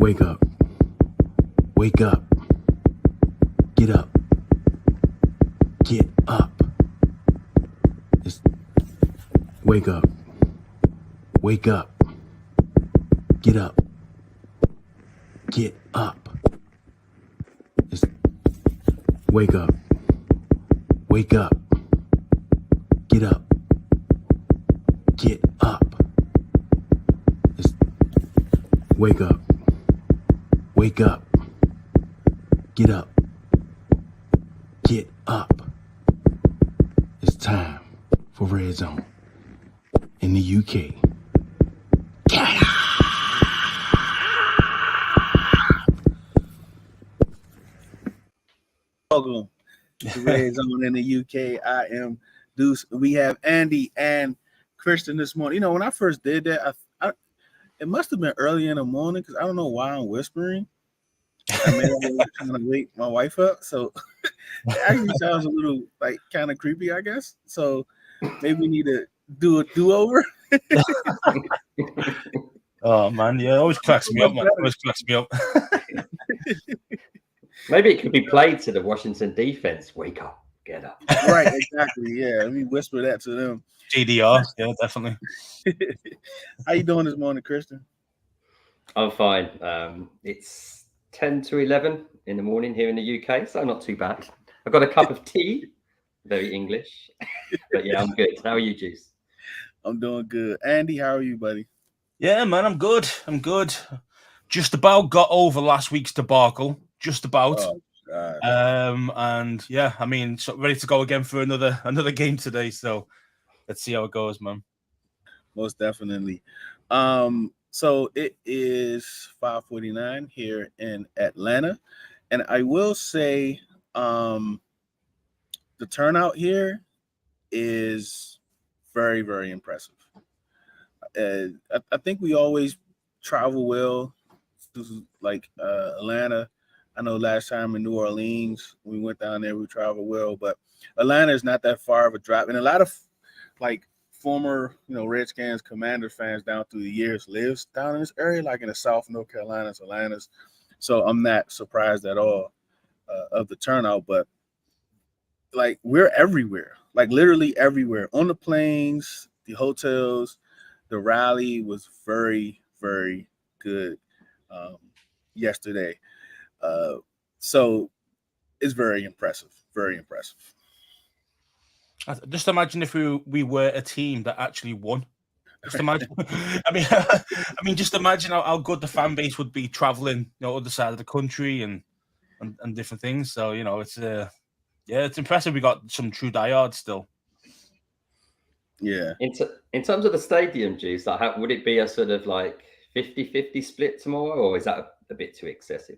Wake up. Wake up. Get up. Get up. It's wake up. Wake up. Get up. Get up. It's wake up. Wake up. Get up. Get up. It's wake up. Wake up. Get up. Get up. It's time for Redzone in the UK. Get up. Welcome to Redzone in the UK. I am Deuce. We have Andy and Christian this morning. You know, when I first did that, it must have been early in the morning because I don't know why I'm whispering. I may have trying to wake my wife up, so it actually sounds a little like kind of creepy, I guess. So maybe we need to do a do-over. Oh man, yeah, it always cracks me up, man. Always cracks me up. Maybe it could be played to the Washington defense. Wake up, get up. Right, exactly. Yeah, let me whisper that to them. GDR, yeah, definitely. How you doing this morning, Christian? I'm fine. It's 10 to 11 in the morning here in the UK, so not too bad. I've got a cup of tea, very English, but yeah, I'm good. How are you, Juice? I'm doing good. Andy, how are you, buddy? Yeah, man, I'm good. I'm good. Just about got over last week's debacle. Just about. Oh, God. And yeah, I mean, so ready to go again for another game today. So let's see how it goes, man. Most definitely. So it is 5:49 here in Atlanta, and I will say, the turnout here is very, very impressive. I think we always travel well to like Atlanta. I know last time in New Orleans we went down there, we traveled well, but Atlanta is not that far of a drive, and a lot of like former, Redskins, Commanders fans down through the years lives down in this area, like in the South North Carolinas, Atlantis. So I'm not surprised at all of the turnout, but like we're everywhere, like literally everywhere, on the planes, the hotels. The rally was very, very good yesterday. So it's very impressive, very impressive. Just imagine if we were a team that actually won. Just imagine. I mean, just imagine how good the fan base would be traveling, other side of the country and different things. So it's impressive. We got some true diehards still. Yeah. In terms of the stadium, Juice, like would it be a sort of like 50-50 split tomorrow, or is that a bit too excessive?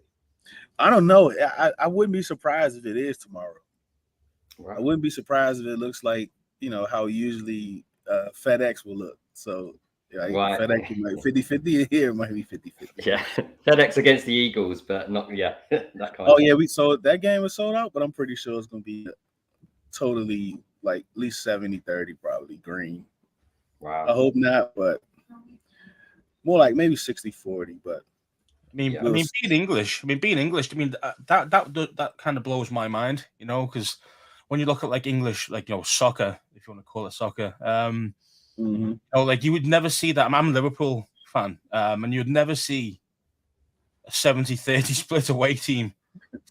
I don't know. I wouldn't be surprised if it is tomorrow. Right. I wouldn't be surprised if it looks like, how usually FedEx will look. So right. FedEx might 50-50, here it might be 50-50. Yeah, FedEx against the Eagles, but not that kind. Oh, yeah, that game was sold out, but I'm pretty sure it's going to be totally like at least 70-30 probably green. Wow. I hope not, but more like maybe 60-40, but being English, that kind of blows my mind, because when you look at like English, like, soccer, if you want to call it soccer, like you would never see that. I'm a Liverpool fan, and you'd never see a 70-30 split away team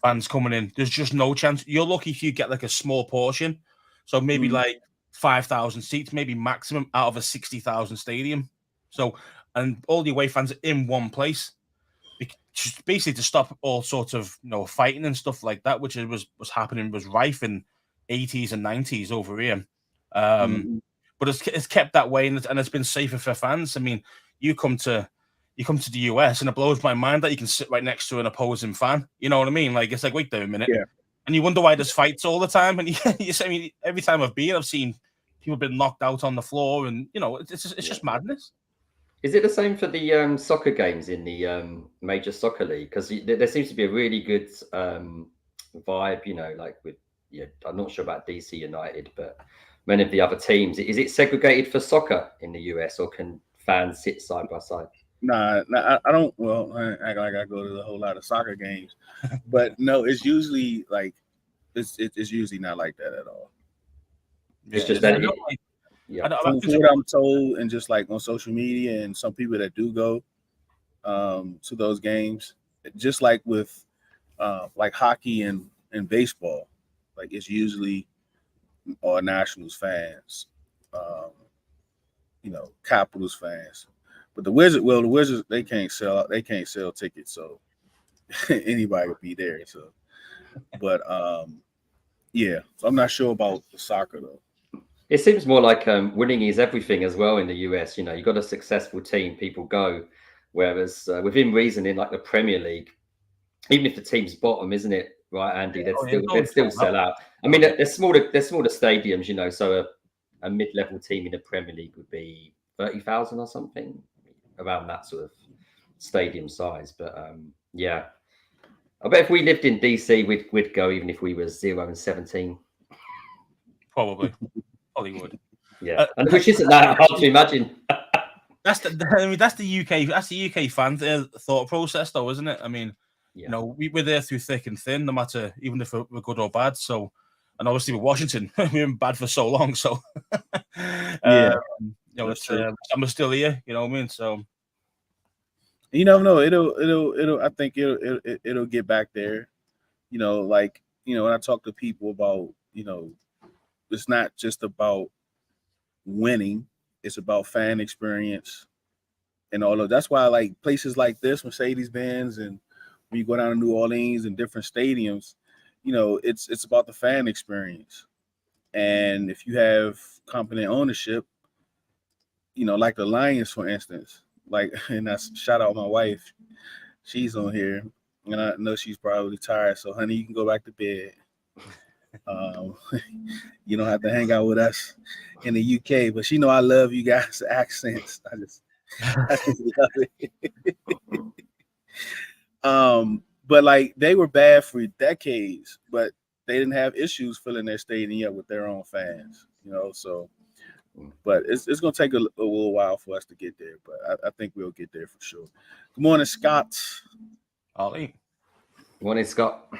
fans coming in. There's just no chance. You're lucky if you get like a small portion. So maybe like 5,000 seats, maybe maximum out of a 60,000 stadium. So, and all the away fans are in one place, basically to stop all sorts of fighting and stuff like that, which was happening, was rife in 80s and 90s over here. But it's kept that way, and it's been safer for fans. I mean, you come to the US, and it blows my mind that you can sit right next to an opposing fan. You know what I mean? Like, it's like, wait there a minute. Yeah. And you wonder why there's fights all the time. And every time I've seen people been knocked out on the floor, and it's just madness. Is it the same for the soccer games in the Major Soccer League? Because there seems to be a really good vibe, like with I'm not sure about DC United, but many of the other teams. Is it segregated for soccer in the US, or can fans sit side by side? Nah, I don't. Well, I act like I go to a whole lot of soccer games, but no, it's usually like it's usually not like that at all. Yeah, It's just I that. know, like, Yeah. From what I'm told, and just like on social media, and some people that do go to those games, just like with like hockey and baseball, like it's usually all Nationals fans, um, Capitals fans. But the Wizards, they can't sell tickets, so anybody could be there. So, but yeah, so I'm not sure about the soccer though. It seems more like winning is everything as well in the US. You got a successful team, people go. Whereas within reason, in like the Premier League, even if the team's bottom, isn't it, right, Andy? They'd still sell out. I mean, they're smaller stadiums, So a mid-level team in the Premier League would be 30,000 or something, around that sort of stadium size. But yeah, I bet if we lived in DC, we'd go even if we were 0-17. Probably Hollywood. Yeah, and which isn't that hard to imagine. That's the UK fan thought process, though, isn't it? I mean, we're there through thick and thin, no matter even if we're good or bad. So, and obviously with Washington, we've been bad for so long. So, it's I'm still here. You know what I mean? So, you never know. It'll. I think it'll get back there. Like when I talk to people about it's not just about winning; it's about fan experience and all of. That's why I like places like this, Mercedes Benz, and when you go down to New Orleans and different stadiums, it's about the fan experience. And if you have competent ownership, like the Lions, for instance, and I shout out my wife, she's on here, and I know she's probably tired. So, honey, you can go back to bed. You don't have to hang out with us in the UK, but she know I love you guys' accents. I just love it. But like they were bad for decades, but they didn't have issues filling their stadium with their own fans, So, but it's gonna take a little while for us to get there, but I think we'll get there for sure. Good morning, Scott. Ollie. Morning, Scott.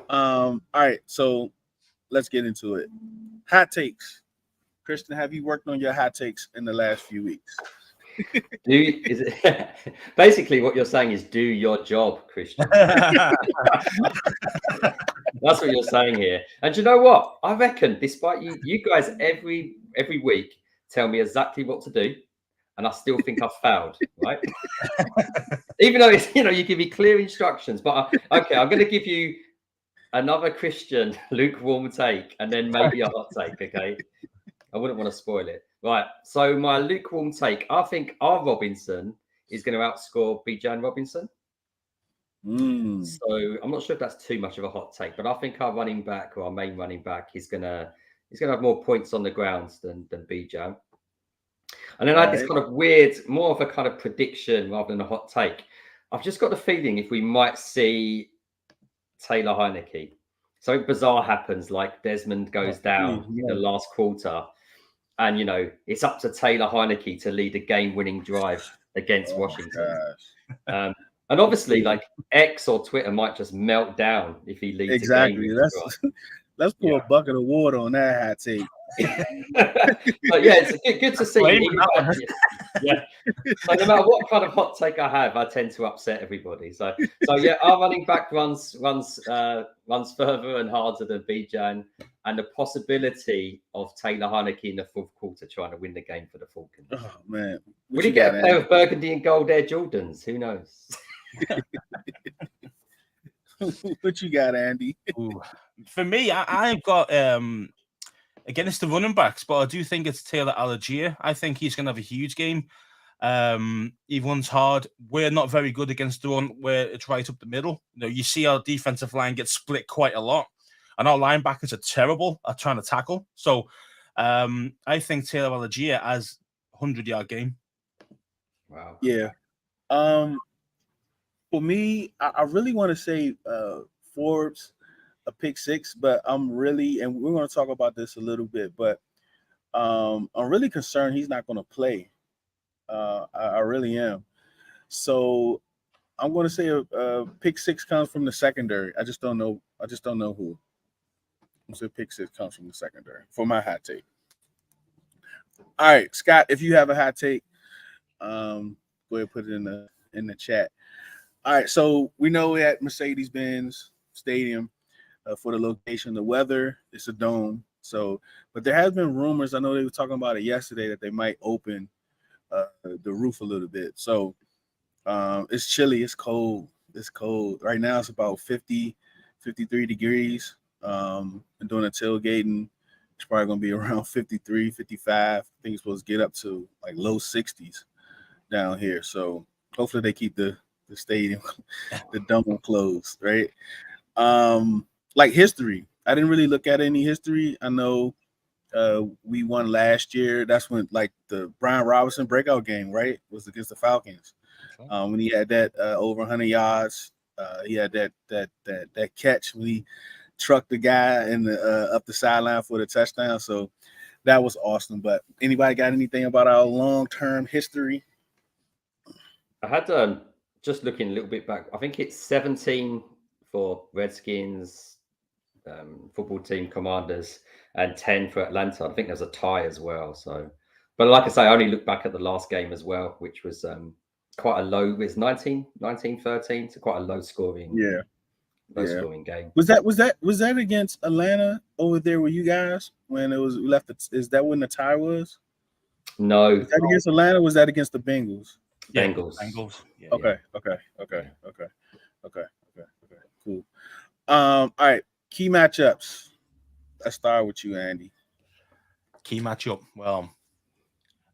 All right, so let's get into it. Hot takes. Kristen, have you worked on your hot takes in the last few weeks? Basically what you're saying is do your job, Christian. That's what you're saying here. And you know what? I reckon, despite you guys every week tell me exactly what to do, and I still think I've failed, right? Even though it's you give me clear instructions. But okay, I'm going to give you another Christian lukewarm take, and then maybe a hot take. Okay, I wouldn't want to spoil it. Right. So my lukewarm take, I think our Robinson is going to outscore Bijan Robinson. So I'm not sure if that's too much of a hot take, but I think our running back or our main running back is going to have more points on the ground than Bijan. And then I had this kind of weird, more of a kind of prediction rather than a hot take. I've just got the feeling if we might see Taylor Heineke, something bizarre happens, like Desmond goes down in the last quarter. And, it's up to Taylor Heineke to lead a game-winning drive against Washington. And obviously, like X or Twitter might just melt down if he leads exactly. a game. Let's pour a bucket of water on that hot take. But yeah, it's good to see. Yeah. So no matter what kind of hot take I have, I tend to upset everybody. So yeah, our running back runs further and harder than Bijan, and the possibility of Taylor Heineke in the fourth quarter trying to win the game for the Falcons. Oh man, would he get a pair of burgundy and gold Air Jordans? Who knows? What you got, Andy? Ooh. For me, I've got again, it's the running backs, but I do think it's Taylor Algier. I think he's going to have a huge game. He runs hard. We're not very good against the run where it's right up the middle. You see our defensive line get split quite a lot, and our linebackers are terrible at trying to tackle. So I think Taylor Algier has 100-yard game. Wow. Yeah. For me, I really want to say Forbes a pick six, but and we're going to talk about this a little bit, but I'm really concerned he's not going to play I really am. So I'm going to say a pick six comes from the secondary. I just don't know. I just don't know who. I'm going to say pick six comes from the secondary for my hot take. All right, Scott, if you have a hot take, go ahead and put it in the chat. All right, so we know we're at Mercedes Benz Stadium for the location. The weather, it's a dome. So, but there has been rumors. I know they were talking about it yesterday that they might open the roof a little bit. So it's chilly. It's cold. It's cold. Right now it's about 50, 53 degrees. And doing a tailgating, it's probably going to be around 53, 55. I think it's supposed to get up to like low 60s down here. So hopefully they keep the stadium, the dome closed, right? Like history. I didn't really look at any history. I know we won last year. That's when like the Brian Robinson breakout game, right? Was against the Falcons. When he had that over 100 yards. He had that catch when he trucked the guy in the up the sideline for the touchdown. So that was awesome. But anybody got anything about our long-term history? I had just looking a little bit back. I think it's 17 for Redskins, football team Commanders, and 10 for Atlanta. I think there's a tie as well. So, but like I say, I only look back at the last game as well, which was quite a low. It was 19-13, so quite a low scoring. Yeah. Scoring game. Was that against Atlanta over there with you guys when it was left? Is that when the tie was? No. Was that against Atlanta? Or was that against the Bengals? Bengals. Yeah, Okay. Cool. All right. Key matchups. Let's start with you, Andy. Key matchup. Well,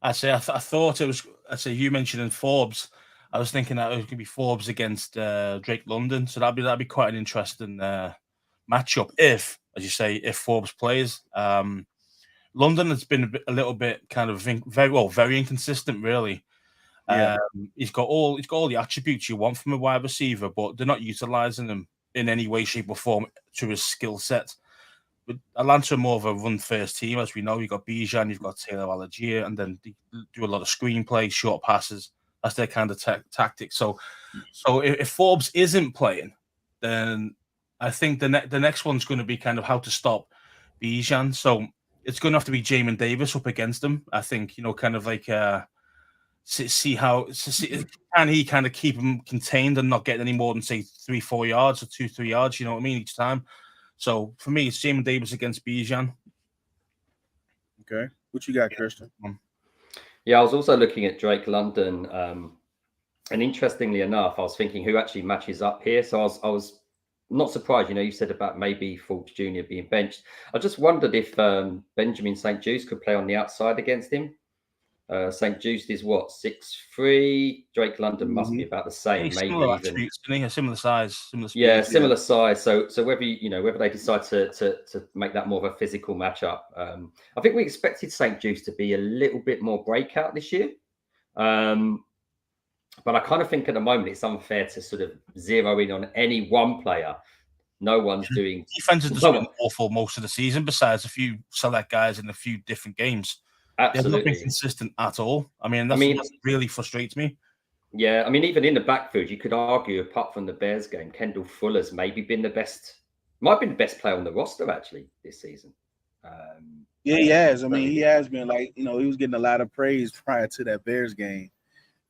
I thought it was. You mentioned in Forbes. I was thinking that it was going to be Forbes against Drake London, so that'd be quite an interesting matchup. If, as you say, if Forbes plays, London has been a little bit kind of very inconsistent, really. Yeah. He's got all the attributes you want from a wide receiver, but they're not utilizing him in any way, shape, or form to his skill set. But Atlanta are more of a run-first team, as we know. You've got Bijan, you've got Taylor Algier, and then they do a lot of screenplay, short passes. That's their kind of tactic. So if Forbes isn't playing, then I think the next one's going to be kind of how to stop Bijan. So it's going to have to be Jamin Davis up against him. I think, kind of like see can he kind of keep him contained and not get any more than say 3-4 yards or 2-3 yards. You know what I mean? Each time. So for me, it's Jamin Davis against Bijan. Okay, what you got, Christian? Yeah, I was also looking at Drake London, and interestingly enough, I was thinking who actually matches up here. So I was not surprised. You said about maybe Fultz Jr. being benched. I just wondered if Benjamin St-Juste could play on the outside against him. St-Juste is what, 6'3". Drake London must be about the same, maybe even a similar size, similar speed. Yeah, similar size. So whether they decide to make that more of a physical matchup, I think we expected St-Juste to be a little bit more breakout this year. But I kind of think at the moment it's unfair to sort of zero in on any one player. No one's doing defense has just been awful most of the season, besides a few select guys in a few different games. Absolutely. They've not been consistent at all. I mean, that really frustrates me. Yeah, I mean, even in the backfield, you could argue, apart from the Bears game, Kendall Fuller's maybe been the best player on the roster actually this season. Yeah, he has. I mean, he has been like, he was getting a lot of praise prior to that Bears game,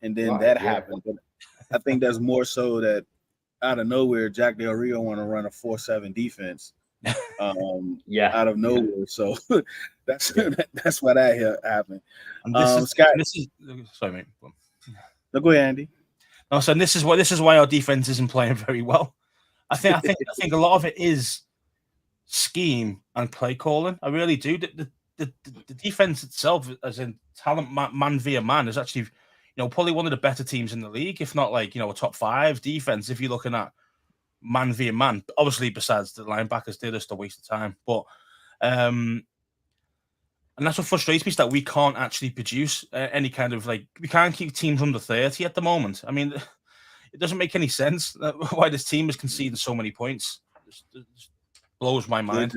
and then happened. But I think that's more so that out of nowhere, Jack Del Rio want to run a 4-7 defense. Out of nowhere. So that's why that happened. Sorry, mate. No, go ahead, Andy. No, so this is why our defense isn't playing very well. I think a lot of it is scheme and play calling. I really do. The defense itself, as in talent, man via man, is actually probably one of the better teams in the league, if not like a top 5 defense. If you're looking at man via man, obviously besides the linebackers, they're just a waste of time. But and that's what frustrates me, is that we can't actually produce any kind of we can't keep teams under 30 at the moment. I mean, it doesn't make any sense why this team is conceding so many points. It just blows my mind.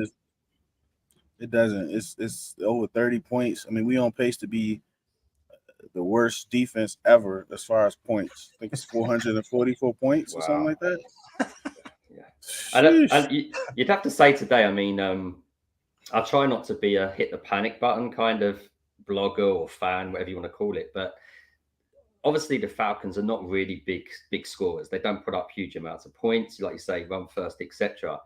It doesn't. It's over 30 points. I mean, we on pace to be the worst defense ever as far as points. I think it's 444 points or something Wow. like that. Yeah. Sheesh. And you'd have to say today, I mean, I try not to be a hit the panic button kind of blogger or fan, whatever you want to call it, but obviously the Falcons are not really big scorers. They don't put up huge amounts of points, like you say, run first, etc.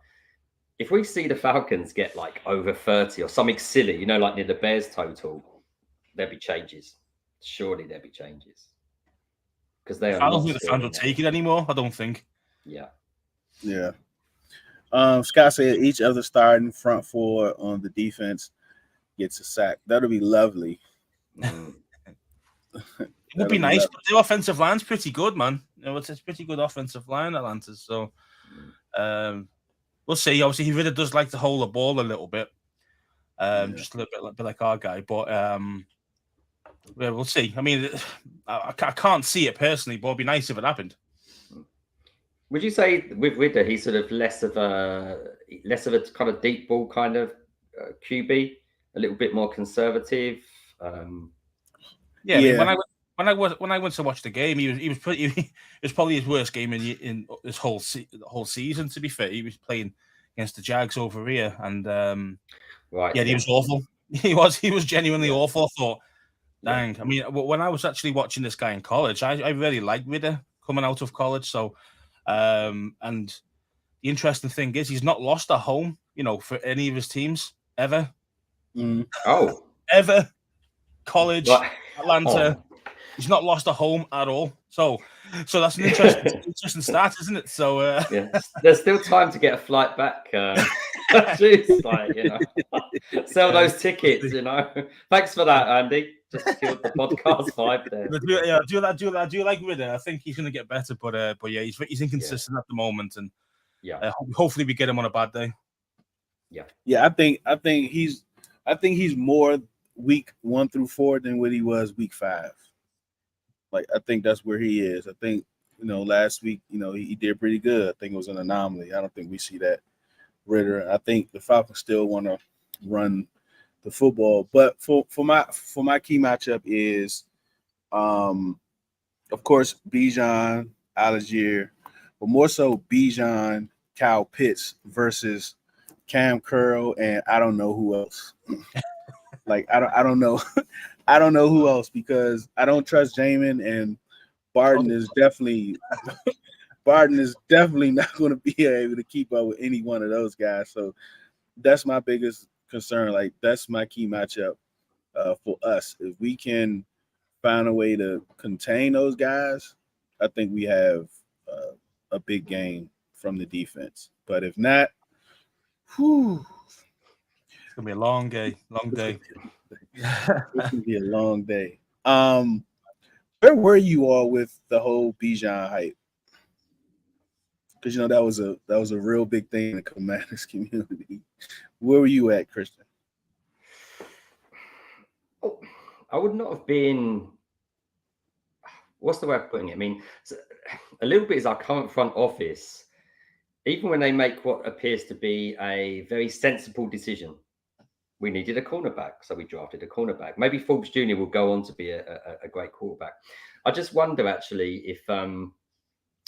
If we see the Falcons get like over 30 or something silly, you know, like near the Bears total, there'll be changes. Surely there'll be changes. Because they are I don't not think the fans will scoring take it anymore. I don't think. Yeah. Yeah. Scott said each other starting front four on the defense gets a sack. That'll be lovely. Mm. It would be nice, but the offensive line's pretty good, man. You know, it's a pretty good offensive line, Atlanta's. So we'll see. Obviously, he really does like to hold the ball a little bit. Just a little bit like our guy. But yeah, we'll see. I mean, I can't see it personally, but it'd be nice if it happened. Would you say with Ridder, he's sort of less of a kind of deep ball kind of QB, a little bit more conservative? Yeah. I mean, when I went to watch the game, he was it was probably his worst game in this whole season. To be fair, he was playing against the Jags over here, and right, he was awful. He was genuinely awful. I thought, dang. I mean, when I was actually watching this guy in college, I really liked Ridder coming out of college. So, and the interesting thing is he's not lost a home, you know, for any of his teams ever. Oh, ever. College, Atlanta. Oh. He's not lost a home at all. So that's an interesting stat, isn't it? So yeah, there's still time to get a flight back. Jeez, like, you know, sell those tickets. You know, thanks for that, Andy. Just killed the podcast vibe there. Do you like Ridder? I think he's going to get better, but yeah, he's inconsistent at the moment, and hopefully we get him on a bad day. Yeah. I think he's more week 1 through 4 than what he was week 5. Like, I think that's where he is. I think, you know, last week, you know, he did pretty good. I think it was an anomaly. I don't think we see that Ridder. I think the Falcons still want to run the football, but for my key matchup is, of course, Bijan, Algier, but more so Bijan, Kyle Pitts versus Cam Curl, and I don't know who else. Like, I don't know. I don't know who else, because I don't trust Jamin, and Barton is definitely not going to be able to keep up with any one of those guys. So that's my biggest concern. Like, that's my key matchup for us. If we can find a way to contain those guys, I think we have a big game from the defense. But if not, it's gonna be a long day. It's gonna be a long day. Where were you all with the whole Bijan hype? Because, you know, that was a real big thing in the Commanders community. Where were you at, Christian? Oh, I would not have been. What's the way of putting it? I mean, a little bit is our current front office. Even when they make what appears to be a very sensible decision, we needed a cornerback, so we drafted a cornerback. Maybe Forbes Jr. will go on to be a great quarterback. I just wonder, actually, if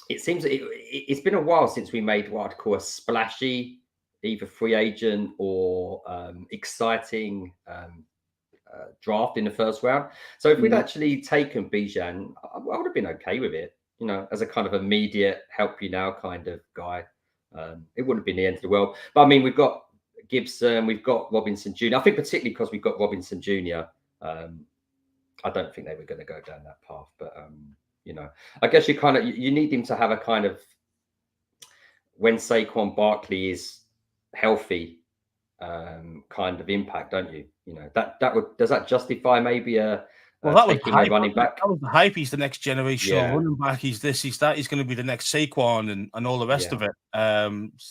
it seems it's been a while since we made what I'd call a splashy, either free agent or exciting draft in the first round. So if we'd actually taken Bijan, I would have been okay with it, you know, as a kind of immediate help you now kind of guy. It wouldn't have been the end of the world. But I mean, we've got Gibson, we've got Robinson Jr. I think particularly because we've got Robinson Jr. I don't think they were going to go down that path, but you know, I guess you need him to have a kind of, when Saquon Barkley is healthy, kind of impact, don't you? You know, does that justify maybe that was hype, running back? That was the hype. He's the next generational running back. He's this, he's that. He's going to be the next Saquon and all the rest of it. How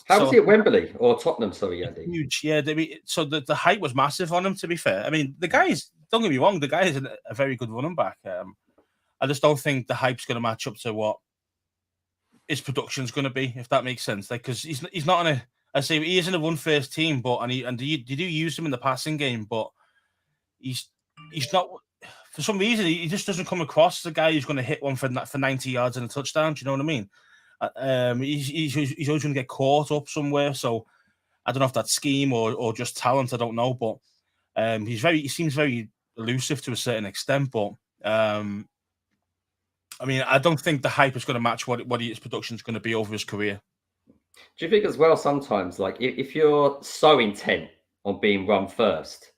was he at Wembley or Tottenham? Sorry, Andy. Huge, yeah. So the hype was massive on him. To be fair, I mean, the guy is. Don't get me wrong. The guy is a very good running back. I just don't think the hype's going to match up to what his production's going to be, if that makes sense. Like, because he's not on a. I say he is in a run-first team, but you do use him in the passing game, but he's not. for some reason, he just doesn't come across as a guy who's going to hit one for 90 yards and a touchdown. Do you know what I mean? He's always going to get caught up somewhere. So I don't know if that's scheme or just talent. I don't know, but he seems very elusive to a certain extent. But I mean, I don't think the hype is going to match what his production is going to be over his career. Do you think as well sometimes, like if you're so intent on being run first,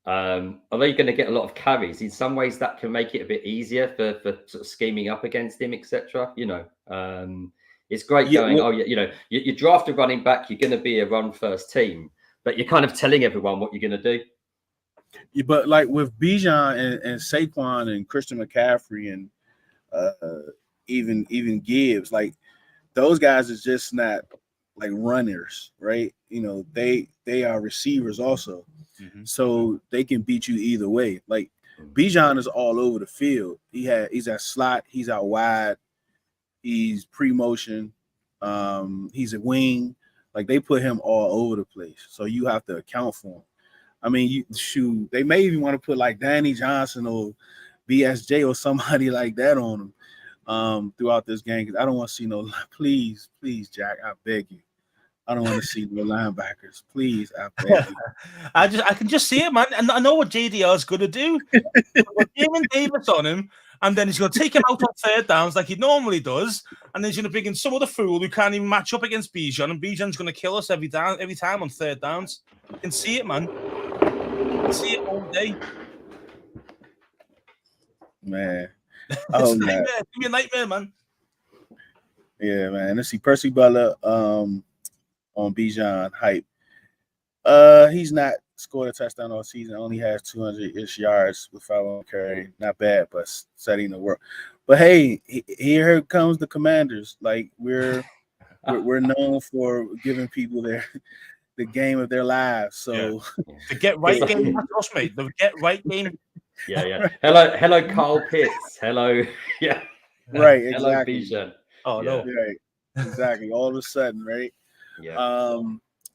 although you're going to get a lot of carries, in some ways that can make it a bit easier for sort of scheming up against him, etc. You know, it's great going. Oh, yeah, you know, you draft a running back, you're going to be a run first team, but you're kind of telling everyone what you're going to do. Yeah, but like with Bijan and Saquon and Christian McCaffrey and even Gibbs, like those guys is just not like runners, right? You know, they are receivers also. Mm-hmm. So they can beat you either way. Like Bijan is all over the field. He's at slot, he's out wide, he's pre-motion, he's a wing. Like they put him all over the place. So you have to account for him. I mean, they may even want to put like Danny Johnson or BSJ or somebody like that on him throughout this game. Because I don't want to see please, Jack, I beg you. I don't want to see no linebackers. Please, I beg you. I can just see it, man. And I know what JDR is going to do. Put Damon Davis on him, and then he's going to take him out on third downs like he normally does, and then he's going to bring in some other fool who can't even match up against Bijan, and Bijan's going to kill us every time on third downs. You can see it, man. You can see it all day. Man. Oh, man. It's going to be a nightmare, man. Yeah, man. Let's see. Percy Butler on Bijan hype. He's not scored a touchdown all season. Only has 200-ish yards with 5 on carry. Not bad, but setting the work. But hey, here comes the Commanders. Like we're known for giving people the game of their lives. So the get right game, that's us, mate. The get right game. Yeah. Hello, Carl Pitts. Hello, yeah. Right, Hello, exactly. Bijan. Oh no, right, exactly. All of a sudden, right? Yeah.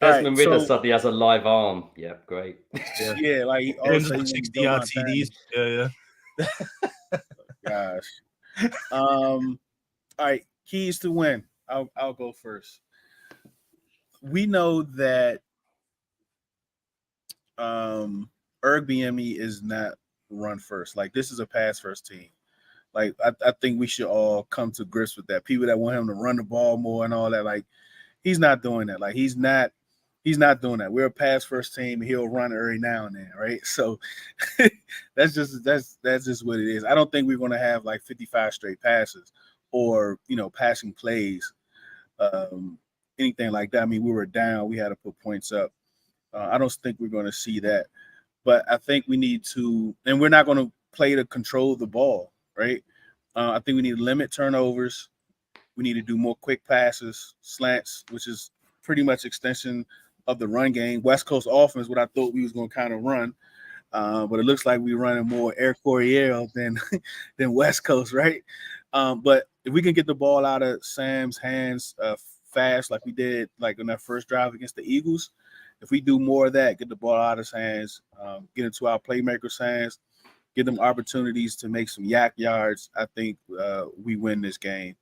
Desmond Ridder suddenly has a live arm. Yeah, great. Yeah, like he also 60-yard TDs. Yeah. Gosh. All right, keys to win. I'll go first. We know that BME is not run first. Like this is a pass first team. Like I think we should all come to grips with that. People that want him to run the ball more and all that, like he's not doing that. Like he's not doing that. We're a pass first team. He'll run every now and then, right? So that's just what it is. I don't think we're going to have like 55 straight passes or passing plays, anything like that. I mean, we were down. We had to put points up. I don't think we're going to see that. But I think we need to, and we're not going to play to control the ball, right? I think we need to limit turnovers. We need to do more quick passes, slants, which is pretty much extension of the run game. West Coast offense, what I thought we was going to kind of run, but it looks like we're running more Air Coryell than West Coast, right? But if we can get the ball out of Sam's hands fast, like we did, like on that first drive against the Eagles, if we do more of that, get the ball out of his hands, get into our playmakers' hands, give them opportunities to make some yak yards, I think we win this game,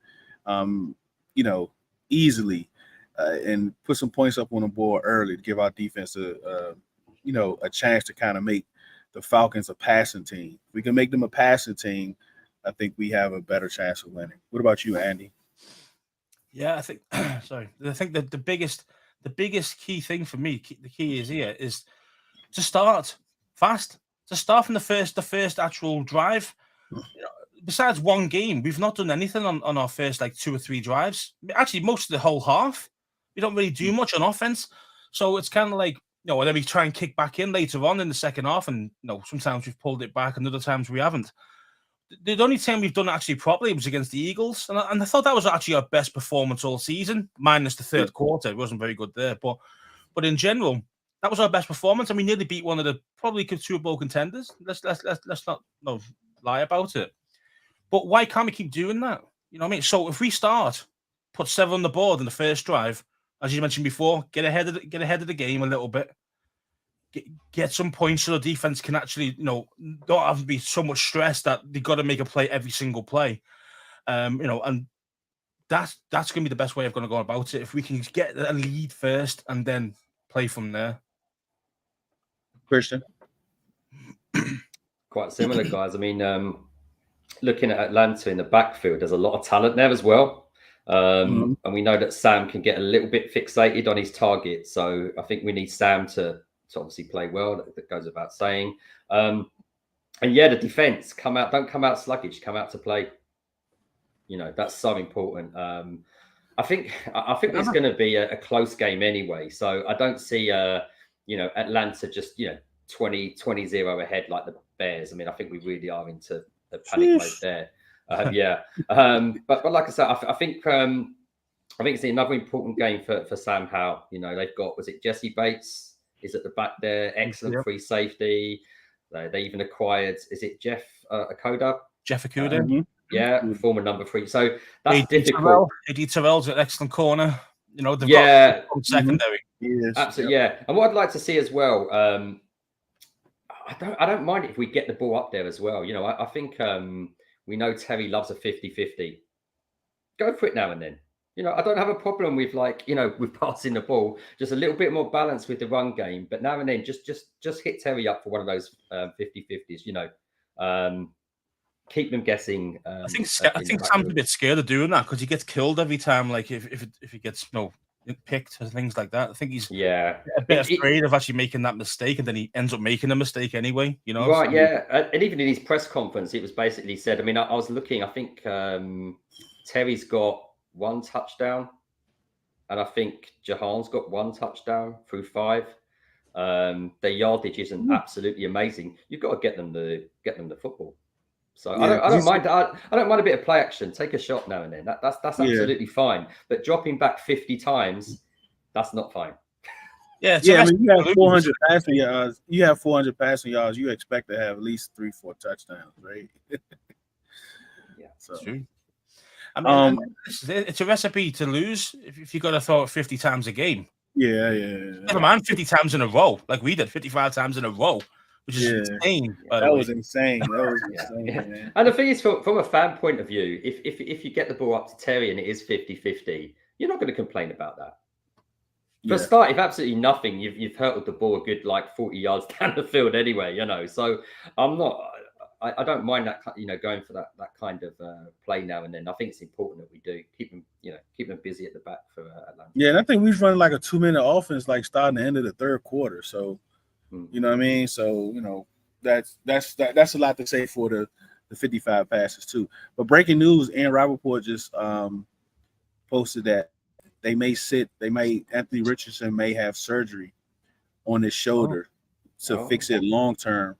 easily. And put some points up on the board early to give our defense a chance to kind of make the Falcons a passing team. If we can make them a passing team, I think we have a better chance of winning. What about you, Andy? Yeah, I think I think that the biggest key thing for me, the key is here, is to start fast. To start from the first actual drive. Besides one game, we've not done anything on our first like 2 or 3 drives. Actually, most of the whole half. We don't really do much on offense. So it's kind of like, and then we try and kick back in later on in the second half. And, sometimes we've pulled it back and other times we haven't. The only time we've done it actually properly was against the Eagles. And I thought that was actually our best performance all season, minus the third quarter. It wasn't very good there. But in general, that was our best performance. And we nearly beat one of the probably Super Bowl contenders. Let's not lie about it. But why can't we keep doing that? You know what I mean? So if we put 7 on the board in the first drive, as you mentioned before, get ahead of the game a little bit, get some points so the defense can actually, don't have to be so much stress that they got to make a play every single play. And that's going to be the best way of going to go about it. If we can get a lead first and then play from there. Christian? Quite similar, guys. I mean, looking at Atlanta in the backfield, there's a lot of talent there as well. And we know that Sam can get a little bit fixated on his target. So I think we need Sam to obviously play well. That goes without saying. And yeah, the defense don't come out sluggish, come out to play. That's so important. I think it's going to be a close game anyway. So I don't see, Atlanta just, 20-0 ahead like the Bears. I mean, I think we really are into the panic mode there. But like I said, I think it's another important game for Sam Howell. They've got, was it Jesse Bates is at the back there, excellent free safety. They even acquired, is it Jeff Okudah? Jeff Okudah. Yeah, former number 3. So that's difficult. Eddie Terrell's an excellent corner. They've got secondary. Yes, absolutely, yeah. And what I'd like to see as well, I don't mind if we get the ball up there as well. I think we know Terry loves a 50-50. Go for it now and then. I don't have a problem with with passing the ball. Just a little bit more balance with the run game, but now and then just hit Terry up for one of those 50-50s. Keep them guessing. I think Sam's a bit scared of doing that because he gets killed every time. Like if he gets picked or things like that. I think he's a bit afraid of actually making that mistake, and then he ends up making a mistake anyway. Right? Yeah, and even in his press conference, it was basically said. I mean, I was looking. I think Terry's got 1 touchdown, and I think Jahan's got 1 touchdown through 5. Their yardage isn't absolutely amazing. You've got to get them the football. So yeah, I don't mind. I don't mind a bit of play action. Take a shot now and then. That's absolutely fine. But dropping back 50 times, that's not fine. Yeah. I mean, you have 400 passing yards. You have 400 passing yards. You expect to have at least 3-4 touchdowns, right? Yeah, so true. I mean, it's a recipe to lose if you got to throw it 50 times a game. Yeah. Never mind 50 times in a row, like we did 55 times in a row. Which is insane. That was insane. Man. And the thing is, from a fan point of view, if you get the ball up to Terry and it is 50-50, you're not going to complain about that. For a start, if absolutely nothing, you've hurtled the ball a good 40 yards down the field anyway. So I don't mind that. Going for that kind of play now and then. I think it's important that we do keep them busy at the back for Atlanta. Yeah, and I think we've run like a 2-minute offense, starting the end of the third quarter. So. You know what I mean? So, that's a lot to say for the 55 passes too. But breaking news, Aaron Rappaport just posted that Anthony Richardson may have surgery on his shoulder to fix it long term.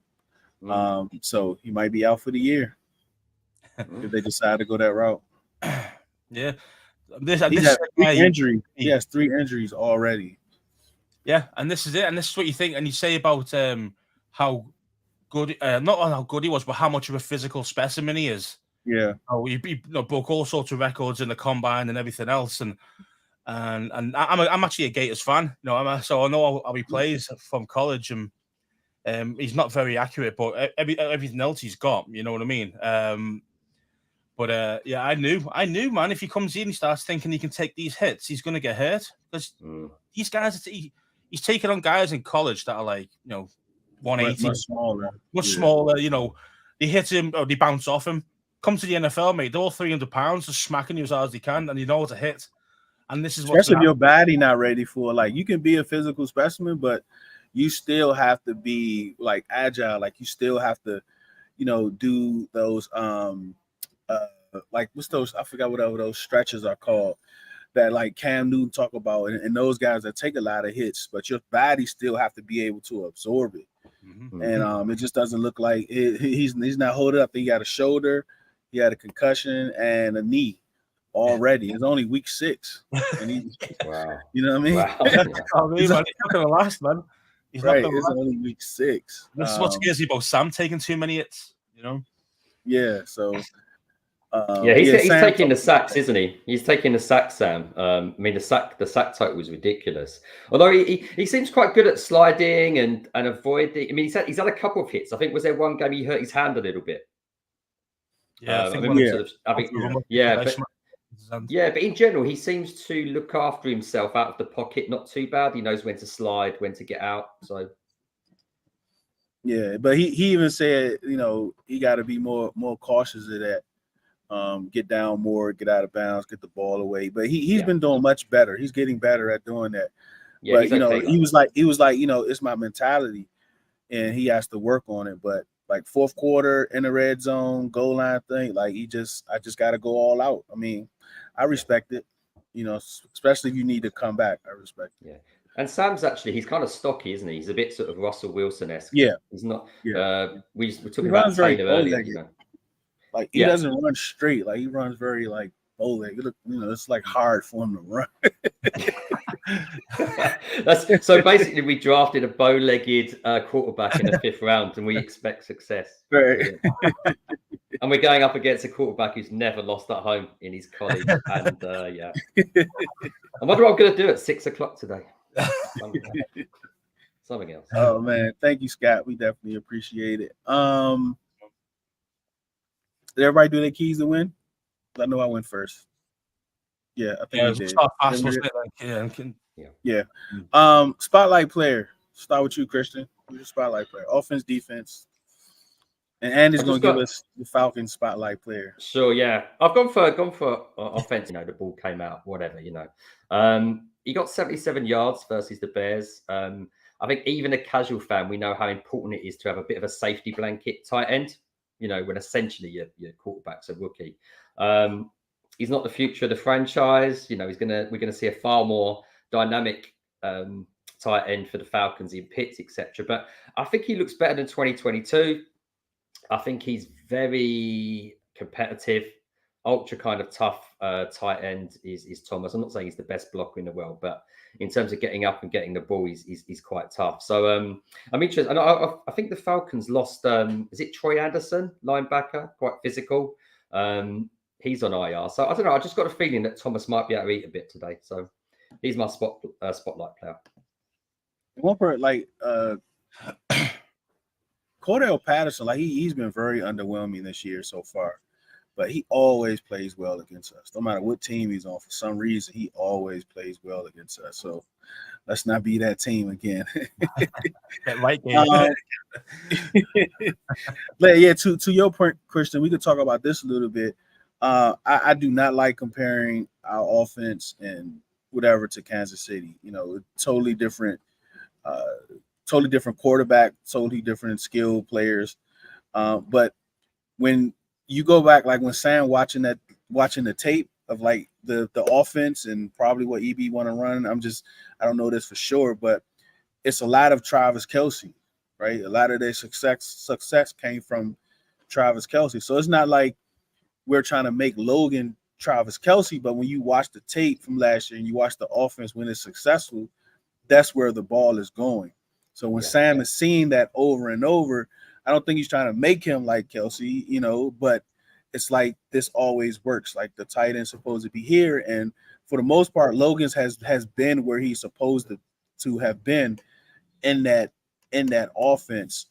So he might be out for the year if they decide to go that route. Yeah. He has 3 injuries already. Yeah, and this is it, and this is what you think, and you say about how good, not how good he was, but how much of a physical specimen he is. Yeah, he broke all sorts of records in the combine and everything else, and I'm actually a Gators fan, so I know how he plays from college, and he's not very accurate, but everything else he's got, you know what I mean. But I knew, man, if he comes in, he starts thinking he can take these hits, he's going to get hurt because these guys. He's taking on guys in college that are 180, much smaller. They hit him or they bounce off him. Come to the NFL, mate. They're all 300 pounds, just smacking you as hard as they can, and you know what to hit. And this is what. Especially if your body not ready for you can be a physical specimen, but you still have to be agile. You still have to, do those what's those? I forgot whatever those stretches are called. That Cam Newton talk about, and those guys that take a lot of hits, but your body still have to be able to absorb it. And it just doesn't look like he's not holding up. He got a shoulder, he had a concussion, and a knee already. It's only week 6, and wow. You know what I mean? Wow. He's not going to last, man. Right, it's only week 6. This is what scares me about Sam taking too many hits. Yeah, so. Yeah, he's Sam taking the sacks, isn't he? He's taking the sacks, Sam. I mean, the sack total was ridiculous. Although he seems quite good at sliding and avoiding. I mean, he's had a couple of hits. I think was there one game he hurt his hand a little bit. Yeah, But in general, he seems to look after himself out of the pocket. Not too bad. He knows when to slide, when to get out. So. Yeah, but he even said, you know, he got to be more cautious of that. Get down more, get out of bounds, get the ball away. But he's been doing much better. He's getting better at doing that. Yeah, but you know, he was like, you know, it's my mentality, and he has to work on it. But like fourth quarter in the red zone, goal line thing, like I just got to go all out. I mean, I respect it. You know, especially if you need to come back. I respect it. Yeah. And Sam's he's kind of stocky, isn't he? He's a bit sort of Russell Wilson-esque. Yeah. He's not. Yeah. We were talking about Taylor earlier. You know? Like he doesn't run straight. Like he runs very like bow-legged. You know, it's like hard for him to run. So basically, we drafted a bow-legged quarterback in the 5th round, and we expect success. Right. And we're going up against a quarterback who's never lost at home in his college. And I wonder what I'm going to do at 6 o'clock today. Something else. Oh man, thank you, Scott. We definitely appreciate it. Did everybody do their keys to win? I know I went first. Yeah, I think we did. Spotlight player. Start with you, Christian. Who's your spotlight player? Offense, defense. And Andy's going to give us the Falcons spotlight player. Sure, yeah. I've gone for offense. You know, the ball came out, whatever, you know. He got 77 yards versus the Bears. I think even a casual fan, we know how important it is to have a bit of a safety blanket tight end. You know, when essentially your quarterback's a rookie. He's not the future of the franchise. You know, we're gonna see a far more dynamic tight end for the Falcons in Pitts, etc. But I think he looks better than 2022. I think he's very competitive, ultra kind of tough tight end is Thomas. I'm not saying he's the best blocker in the world, but in terms of getting up and getting the ball, he's quite tough. So I'm interested. And I think the Falcons lost, is it Troy Anderson, linebacker, quite physical. He's on IR. So I don't know. I just got a feeling that Thomas might be able to eat a bit today. So he's my spotlight player. One part, like Cordell Patterson, like he's been very underwhelming this year so far. But he always plays well against us. No matter what team he's on, for some reason, he always plays well against us. So let's not be that team again. That right game. Yeah, to your point, Christian, we could talk about this a little bit. I do not like comparing our offense and whatever to Kansas City. You know, totally different quarterback, totally different skilled players. But when you go back, like when Sam watching the tape of like the offense and probably what EB want to run, I don't know this for sure, but it's a lot of Travis Kelce, right? A lot of their success came from Travis Kelce. So it's not like we're trying to make Logan Travis Kelce, but when you watch the tape from last year and you watch the offense when it's successful, that's where the ball is going. So when Sam is seeing that over and over, I don't think he's trying to make him like Kelce, you know, but it's like this always works. Like the tight end's supposed to be here, and for the most part, Logan's has been where he's supposed to have been in that offense.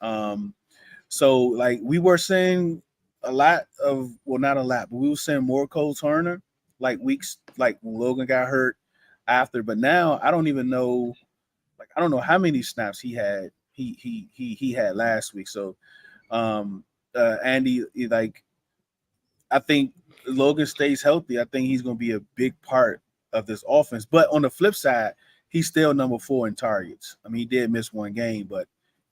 So like we were saying a lot of, well, not a lot, but we were saying more Cole Turner like weeks like when Logan got hurt after, but now I don't even know. Like I don't know how many snaps he had. He had last week. So, Andy, like, I think Logan stays healthy. I think he's going to be a big part of this offense. But on the flip side, he's still number 4 in targets. I mean, he did miss one game, but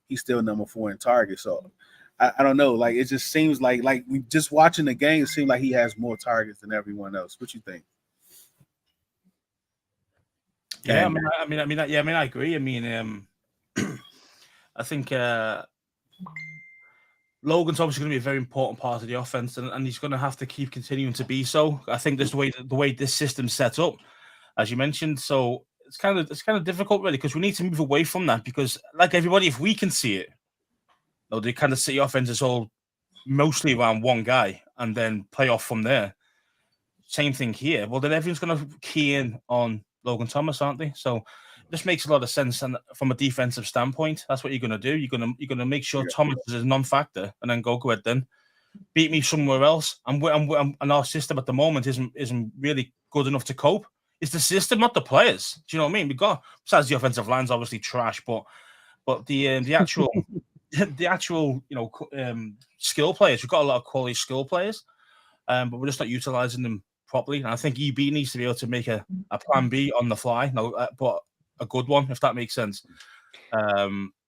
he's still number 4 in targets. So, I don't know. Like, it just seems like we just watching the game, it seems like he has more targets than everyone else. What you think? Yeah, I mean, I agree. I mean, I think Logan's obviously going to be a very important part of the offense, and he's going to have to keep continuing to be so. I think that's the way this system's set up, as you mentioned. So it's kind of difficult, really, because we need to move away from that. Because, like everybody, if we can see it, they kind of see offense as all mostly around one guy and then play off from there. Same thing here. Well, then everyone's going to key in on Logan Thomas, aren't they? So this makes a lot of sense. And from a defensive standpoint, that's what you're going to do. You're going to make sure Thomas is a non-factor, and then go ahead then beat me somewhere else. And our system at the moment isn't really good enough to cope. It's the system, not the players. Do you know what I mean? We got, besides the offensive line's obviously trash, but the actual skill players. We've got a lot of quality skill players, but we're just not utilizing them properly. And I think EB needs to be able to make a plan B on the fly, but a good one, if that makes sense.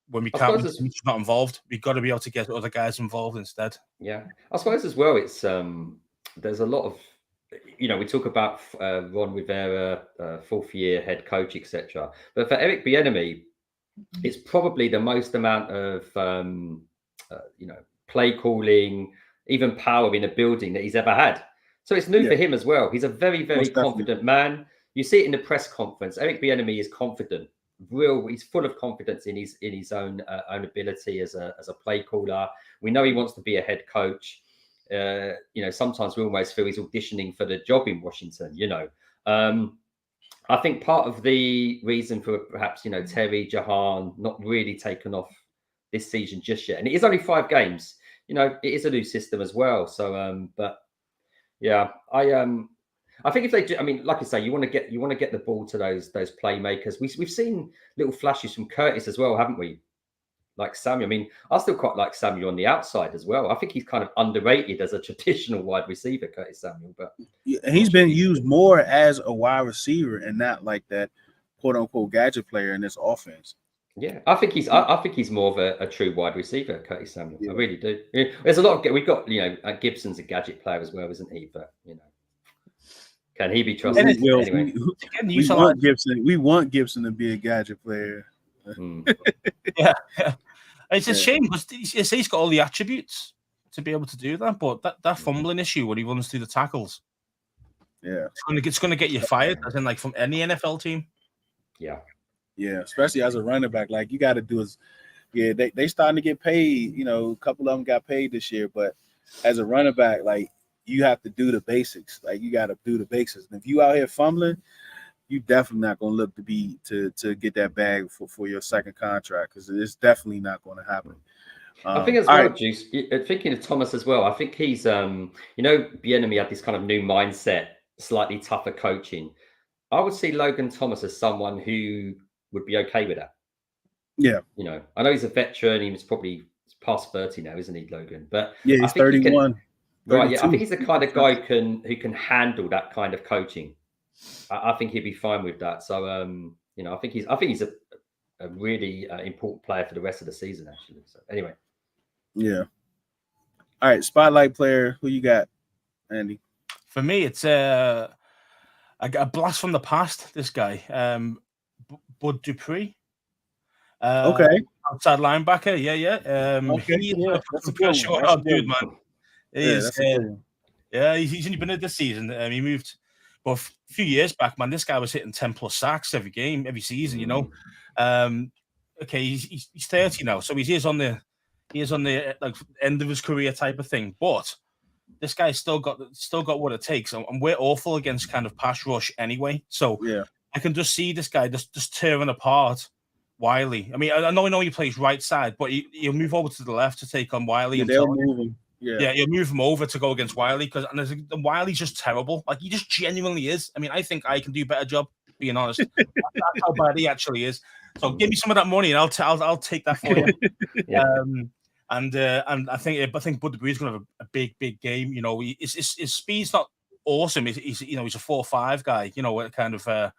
When we can't, we're not involved. We've got to be able to get other guys involved instead. Yeah, I suppose as well. It's there's a lot of, we talk about Ron Rivera, fourth year head coach, etc. But for Eric Bieniemy, it's probably the most amount of play calling, even power in a building that he's ever had. So it's new for him as well. He's a very, very confident man. You see it in the press conference. Eric Bieniemy is confident. He's full of confidence in his own ability as a play caller. We know he wants to be a head coach. Sometimes we almost feel he's auditioning for the job in Washington. I think part of the reason for perhaps Terry Jahan not really taken off this season just yet, and it is only 5 games. It is a new system as well. So, but yeah, I think if they do, I mean, like I say, you want to get the ball to those playmakers. We've seen little flashes from Curtis as well, haven't we? Like Samuel. I mean, I still quite like Samuel on the outside as well. I think he's kind of underrated as a traditional wide receiver, Curtis Samuel. But he's been used more as a wide receiver and not like that quote unquote gadget player in this offense. Yeah, I think he's more of a true wide receiver, Curtis Samuel. I really do. There's a lot of we've got Gibson's a gadget player as well, isn't he? But can he be trusted? Anyway, we want Gibson to be a gadget player. Yeah. It's a shame because he's got all the attributes to be able to do that, but that fumbling issue when he runs through the tackles, it's going to get you fired, as in like from any NFL team. Yeah, especially as a running back, like you got to do is, they starting to get paid. A couple of them got paid this year, but as a running back, like you have to do the basics. Like you got to do the basics. And if you out here fumbling, you definitely not going to look to get that bag for your second contract, because it's definitely not going to happen. I think as well, Juice. Thinking of Thomas as well, I think he's Bieniemy had this kind of new mindset, slightly tougher coaching. I would see Logan Thomas as someone who would be okay with that. Yeah. I know he's a veteran. He's probably past 30 now, isn't he, Logan? But yeah, he's 31. Right. Yeah. I think he's the kind of guy who can handle that kind of coaching. I think he'd be fine with that. So, I think he's a really important player for the rest of the season, actually. So anyway. Yeah. All right. Spotlight player. Who you got, Andy? For me, it's a blast from the past. This guy, Bud Dupree. Okay. Outside linebacker. Yeah. That's a good short dude, man. He's only been in this season. He moved, but a few years back, man, this guy was hitting 10+ sacks every game, every season. Okay, he's 30 now, so he is on the like end of his career type of thing. But this guy's still got what it takes, and we're awful against kind of pass rush anyway. So I can just see this guy just tearing apart Wiley. I mean, I know he plays right side, but he'll move over to the left to take on Wiley. Yeah, they'll move him. Yeah, you'll move him over to go against Wiley and Wiley's just terrible. Like he just genuinely is. I mean, I think I can do a better job, being honest. That's how bad he actually is. So give me some of that money, and I'll take that for you. And I think Bud Dupree is going to have a big game. His speed's not awesome. He's a 4.5 guy. Kind of for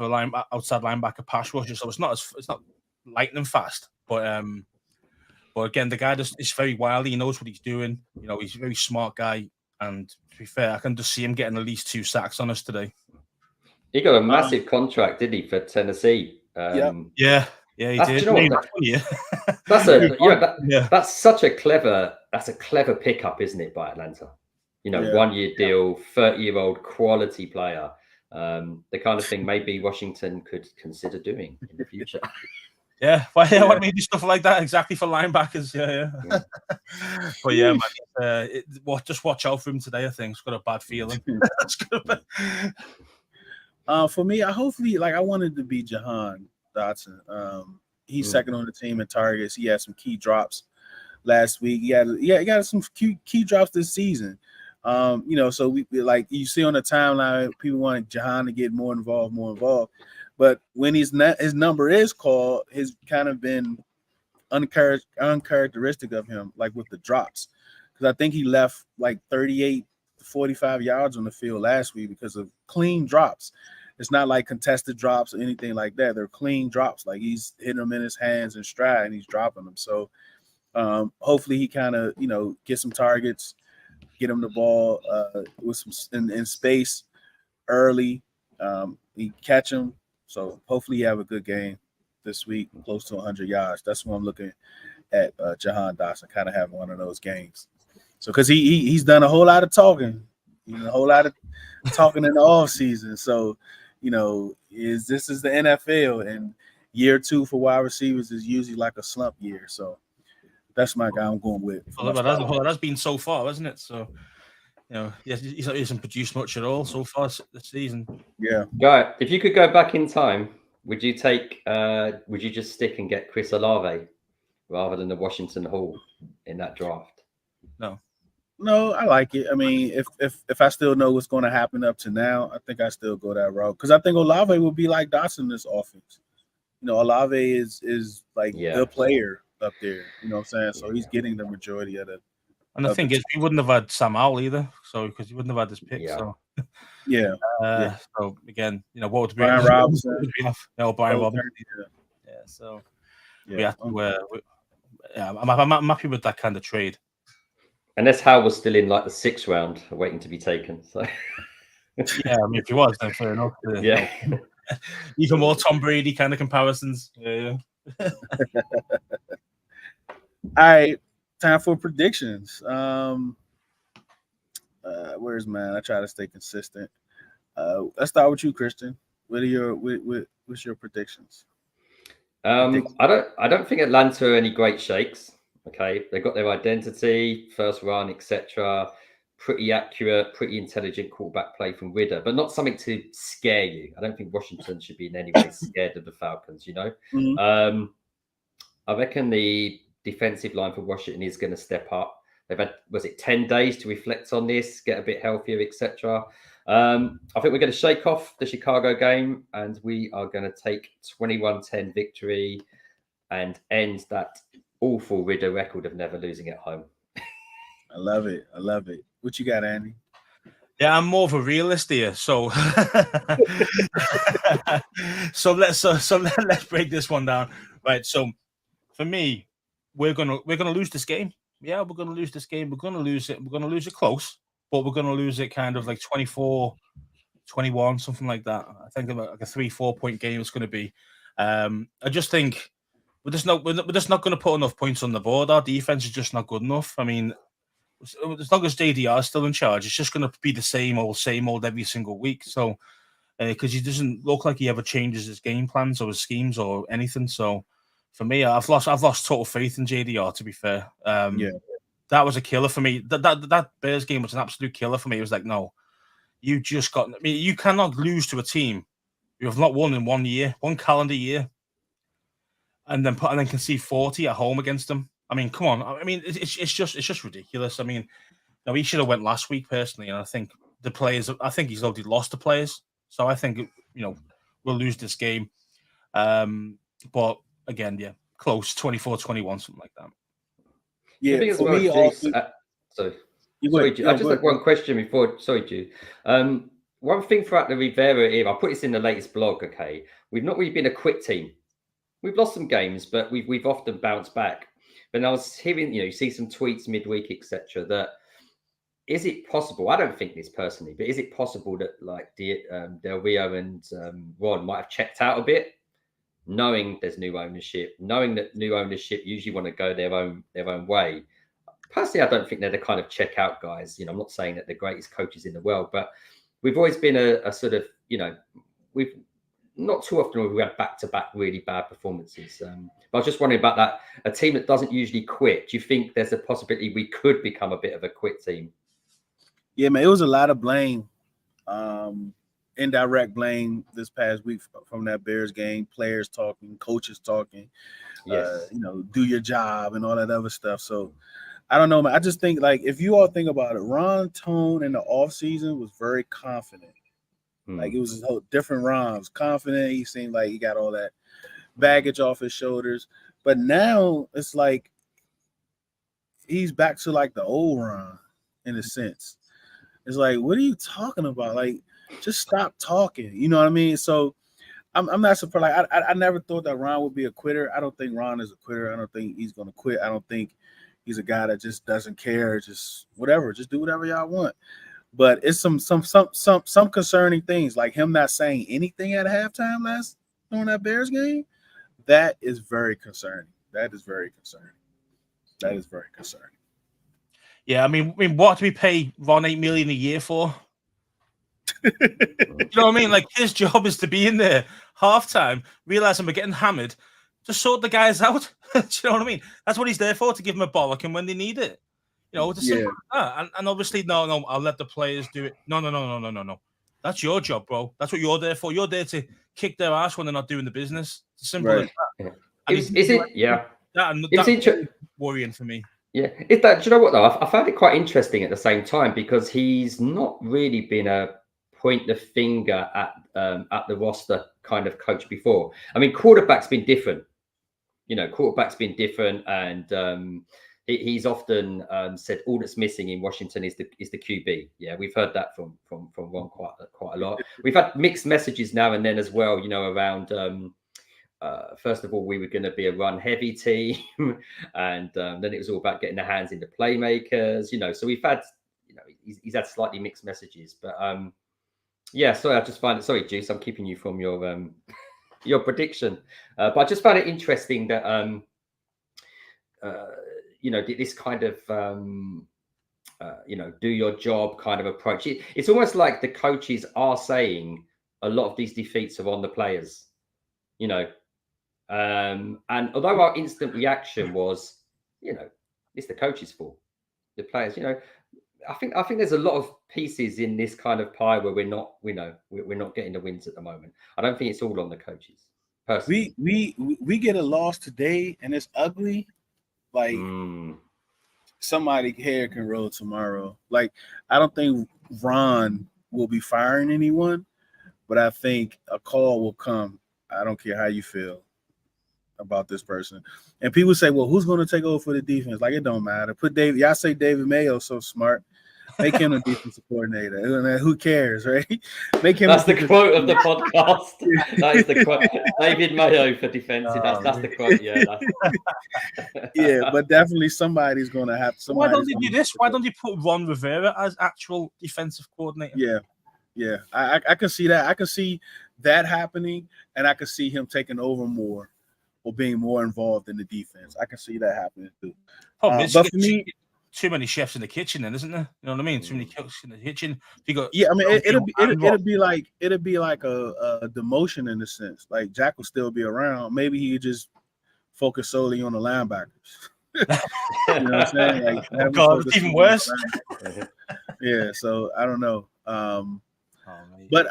a outside linebacker pass rusher. So it's not lightning fast, but again, the guy is very wily. He knows what he's doing. He's a very smart guy. And to be fair, I can just see him getting at least 2 sacks on us today. He got a massive contract, didn't he, for Tennessee? Yeah, he did. You know what, that's such a clever pickup, isn't it, by Atlanta? 1-year deal, 30-year-old quality player. The kind of thing maybe Washington could consider doing in the future. Yeah, why do we do stuff like that exactly for linebackers? Yeah. But yeah, man, just watch out for him today. I think it's got a bad feeling. For me, I wanted to be Jahan Dotson. He's second on the team in targets. He had some key drops last week. He got some key drops this season. So we like you see on the timeline, people want Jahan to get more involved. But when his number is called, has kind of been uncharacteristic of him, like with the drops. Because I think he left like 38 to 45 yards on the field last week because of clean drops. It's not like contested drops or anything like that. They're clean drops. Like he's hitting them in his hands and stride, and he's dropping them. So hopefully he kind of, get some targets, get him the ball with some in space early. He catch him. So hopefully you have a good game this week, close to 100 yards. That's what I'm looking at. Jahan Dotson kind of having one of those games. So because he's done a whole lot of talking, a whole lot of talking in the off season. So this is the NFL, and year 2 for wide receivers is usually like a slump year. So that's my guy I'm going with. That's been so far, hasn't it? So. He hasn't produced much at all so far this season. Yeah. Guy, if you could go back in time, would you just stick and get Chris Olave rather than the Washington Hall in that draft? No, I like it. I mean, if I still know what's going to happen up to now, I think I still go that route because I think Olave will be like Dotson in this offense. Olave is like the player up there. You know what I'm saying? So he's getting the majority of it. And the thing is, we wouldn't have had Sam Howell either, so because he wouldn't have had this pick. Yeah. So So again, what would be Brian Robinson? Brian Robinson. Yeah. So we have to. I'm happy with that kind of trade. Unless Howell was still in like the 6th round, waiting to be taken. So yeah, I mean, if he was, then fair enough. Even more Tom Brady kind of comparisons. Yeah. All right. Time for predictions. Where's mine? I try to stay consistent. Let's start with you, Christian. What's your predictions? I don't think Atlanta are any great shakes. Okay, they got their identity, first run, etc. Pretty accurate, pretty intelligent quarterback play from Ridder, but not something to scare you. I don't think Washington should be in any way scared of the Falcons. Mm-hmm. I reckon the defensive line for Washington is going to step up. They've had, 10 days to reflect on this, get a bit healthier, etc. I think we're going to shake off the Chicago game and we are going to take 21-10 victory and end that awful Ridder record of never losing at home. I love it. What you got, Andy? Yeah, I'm more of a realist here, so let's break this one down. Right, so for me, we're gonna lose this game. Yeah, we're gonna lose this game. We're gonna lose it. We're gonna lose it close, but we're gonna lose it kind of like 24-21, something like that. I think like a 3-4 point game it's gonna be. I just think we're just not gonna put enough points on the board. Our defense is just not good enough. I mean, as long as JDR is still in charge, it's just gonna be the same old every single week. So because he doesn't look like he ever changes his game plans or his schemes or anything. So for me, I've lost total faith in JDR, to be fair. That was a killer for me. That Bears game was an absolute killer for me. It was like, no, you cannot lose to a team you have not won in 1 year, 1 calendar year, and then concede 40 at home against them. I mean, come on. I mean, it's just ridiculous. I mean, he should have went last week personally, and I think he's already lost the players. So I think we'll lose this game. But again, close, 24-21, something like that. Yeah, I think for me, I just have one question before. Sorry, Jude. One thing throughout the Rivera era, I put this in the latest blog. Okay, we've not really been a quick team. We've lost some games, but we've often bounced back. But I was hearing, you see some tweets midweek, etc. That is it possible? I don't think this personally, but is it possible that like Del Rio and Ron might have checked out a bit? Knowing there's new ownership, knowing that new ownership usually want to go their own way. Personally, I don't think they're the kind of checkout guys. I'm not saying that they're greatest coaches in the world, but we've always been a sort of, not too often we had back-to-back really bad performances. But I was just wondering about that. A team that doesn't usually quit. Do you think there's a possibility we could become a bit of a quit team? Yeah, man, it was a lot of blame, indirect blame this past week from that Bears game. Players talking, coaches talking, Yes. Do your job and all that other stuff. So I don't know, man. I just think, like, if you all think about it, Ron Tone in the offseason was very confident. Like, it was a whole different Ron. He was confident. He seemed like he got all that baggage off his shoulders. But now it's like he's back to like the old Ron in a sense. It's like, what are you talking about? Like, just stop talking. You know what I mean? So I'm not surprised. Like, I never thought that Ron would be a quitter. I don't think Ron is a quitter. I don't think he's going to quit. I don't think he's a guy that just doesn't care. Just whatever. Just do whatever y'all want. But it's some concerning things, like him not saying anything at halftime during that Bears game. That is very concerning. That is very concerning. Yeah, I mean, what do we pay Ron $8 million a year for? You know what I mean? Like, his job is to be in there halftime, realizing we're getting hammered, to sort the guys out. Do you know what I mean? That's what he's there for, to give them a bollock and when they need it. It's simple as that. And obviously, no, I'll let the players do it. No. That's your job, bro. That's what you're there for. You're there to kick their ass when they're not doing the business. It's simple as that. Yeah. That's worrying for me. Yeah. Do you know what, though? I found it quite interesting at the same time, because he's not really been a point the finger at the roster kind of coach before. I mean, quarterback's been different. And he's often said all that's missing in Washington is the QB. Yeah, we've heard that from Ron quite a lot. We've had mixed messages now and then as well. Around first of all, we were going to be a run-heavy team, and then it was all about getting the hands into playmakers. So we've had, he's had slightly mixed messages. But yeah, sorry, I just find it. Sorry, Juice, I'm keeping you from your prediction, but I just found it interesting that this kind of, do your job kind of approach. It's almost like the coaches are saying a lot of these defeats are on the players, and although our instant reaction was, it's the coach's fault, the players, I think there's a lot of pieces in this kind of pie where we're not getting the wins at the moment. I don't think it's all on the coaches. Personally. We get a loss today and it's ugly. Like, somebody hair can roll tomorrow. Like, I don't think Ron will be firing anyone, but I think a call will come. I don't care how you feel about this person. And people say, well, who's going to take over for the defense? Like, it don't matter. Y'all say David Mayo so smart. Make him the defensive coordinator. Who cares, right? Make him. That's the quote of the podcast. That is the quote. David Mayo for defensive. That's the quote. Yeah. Yeah, but definitely somebody's going to have. Why don't they do this? Why don't they put Ron Rivera as actual defensive coordinator? Yeah. I can see that. I can see that happening, and I can see him taking over more or being more involved in the defense. I can see that happening too. But for me, too many chefs in the kitchen, then, isn't there? You know what I mean? Too many cooks in the kitchen. It'll be like a demotion in a sense. Like, Jack will still be around. Maybe he could just focus solely on the linebackers. You know what I'm saying? Like, it's even worse. Yeah. So I don't know. But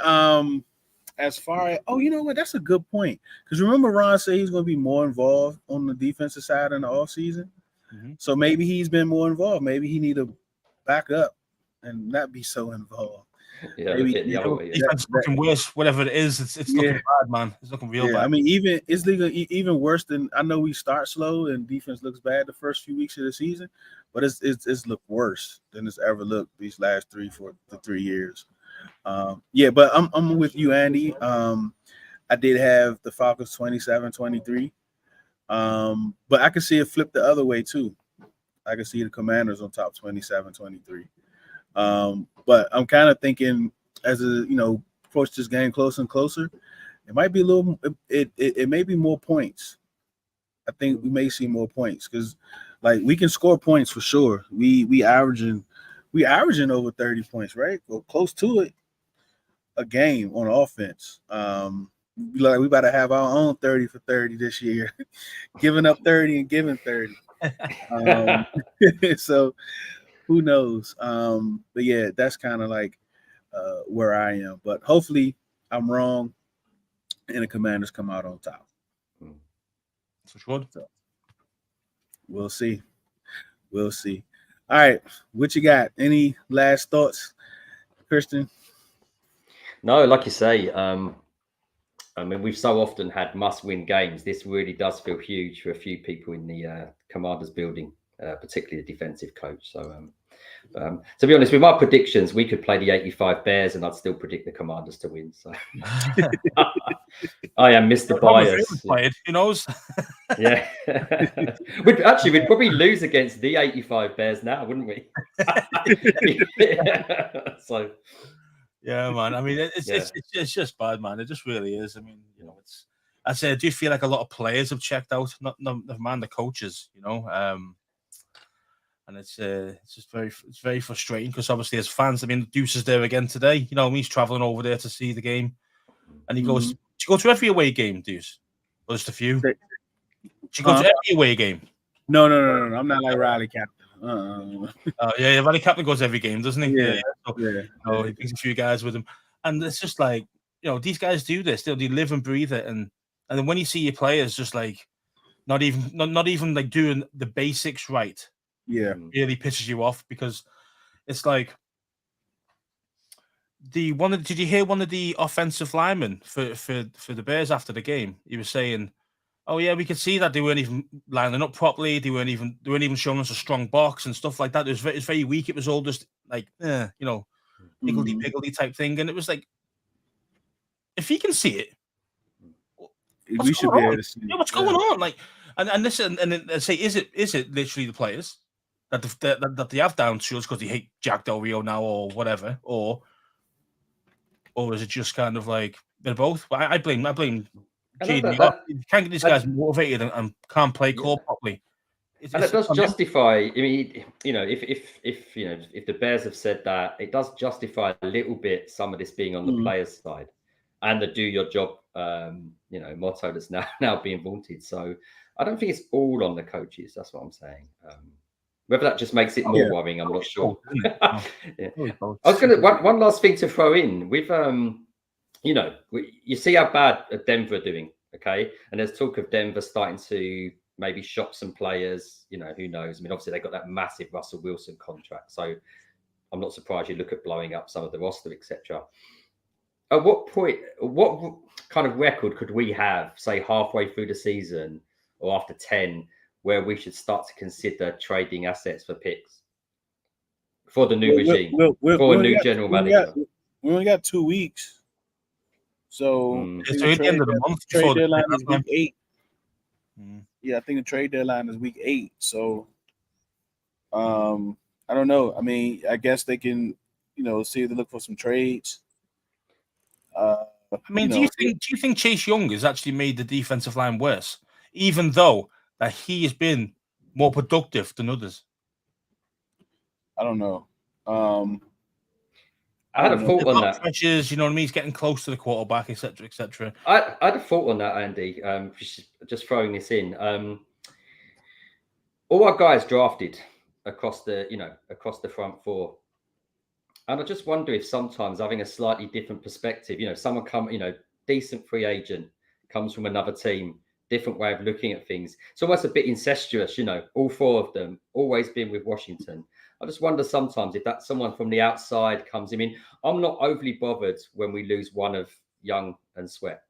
as far as you know what, that's a good point. Because remember, Ron said he's going to be more involved on the defensive side in the offseason. So maybe he's been more involved. Maybe he need to back up and not be so involved. Yeah, defense looking worse. Whatever it is, it's looking bad, man. It's looking real bad. I mean, even worse than, I know we start slow and defense looks bad the first few weeks of the season, but it's looked worse than it's ever looked these last 3 years. But I'm with you, Andy. I did have the Falcons 27-23. But I can see it flip the other way too. I can see the Commanders on top 27-23. But I'm kind of thinking as approach this game closer and closer, it might be a little. It may be more points. I think we may see more points because, like, we can score points for sure. We averaging over 30 points, right? Well, close to it a game on offense. Like we about to have our own 30 for 30 this year, giving up 30 and giving 30. So who knows? But yeah, that's kind of like where I am. But hopefully I'm wrong and the Commanders come out on top. For sure. So we'll see. We'll see. All right. What you got? Any last thoughts, Christian? No, like you say, I mean, we've so often had must-win games. This really does feel huge for a few people in the Commanders building, particularly the defensive coach. So, to be honest, with my predictions, we could play the 85 Bears and I'd still predict the Commanders to win. So I am Mr. Bias. Who knows? Yeah. We'd probably lose against the 85 Bears now, wouldn't we? So yeah, man. I mean, it's just bad, man. It just really is. I mean, you know, I do feel like a lot of players have checked out, not the coaches, you know. And it's just very frustrating because obviously as fans, I mean, Deuce is there again today. You know, he's traveling over there to see the game, and he goes, "Do you go to every away game, Deuce? Or just a few? Do you go to every away game?" No. I'm not like Riley Captain. Yeah, Riley Captain goes every game, doesn't he? Yeah. So he brings a few guys with him, and it's just like, you know, these guys do this. They live and breathe it, and then when you see your players just like not even like doing the basics right. Yeah, really pisses you off because it's like did you hear one of the offensive linemen for the Bears after the game? He was saying, "Oh yeah, we could see that they weren't even lining up properly. They weren't even showing us a strong box and stuff like that. It was very weak. It was all just like, you know, higgledy-piggledy type thing." And it was like, if he can see it, we should be able to see it. Yeah, what's going on? Like, and then say, is it literally the players that they have down tools because they hate Jack Del Rio now or whatever, or is it just kind of like they're both? I blame Jaden. You can't get these guys motivated and can't play call properly. And it does justify. I mean, you know, if the Bears have said that, it does justify a little bit some of this being on the players' side and the "do your job," you know, motto that's now being vaunted. So I don't think it's all on the coaches. That's what I'm saying. Whether that just makes it more worrying, I'm not sure. I was going to one last thing to throw in with, you know, you see how bad Denver are doing, okay? And there's talk of Denver starting to maybe shop some players. You know, who knows? I mean, obviously they got that massive Russell Wilson contract, so I'm not surprised you look at blowing up some of the roster, etc. At what point, what kind of record could we have, say, halfway through the season or after 10? Where we should start to consider trading assets for picks for the new regime, for a new general manager. We only got 2 weeks. So it's at the end of the month. Trade deadline is week 8. Yeah, I think the trade deadline is week 8. So I don't know. I mean, I guess they can, you know, see if they look for some trades. I mean, do you think Chase Young has actually made the defensive line worse, even though that he has been more productive than others? I don't know. I had a thought on that. Pressures, you know what I mean? He's getting close to the quarterback, etc., etc. I had a thought on that, Andy. Just throwing this in. All our guys drafted across the front four, and I just wonder if sometimes having a slightly different perspective, you know, someone decent free agent comes from another team. Different way of looking at things. It's almost a bit incestuous, you know, all 4 of them always been with Washington. I just wonder sometimes if that someone from the outside comes in. I mean, I'm not overly bothered when we lose one of Young and Sweat.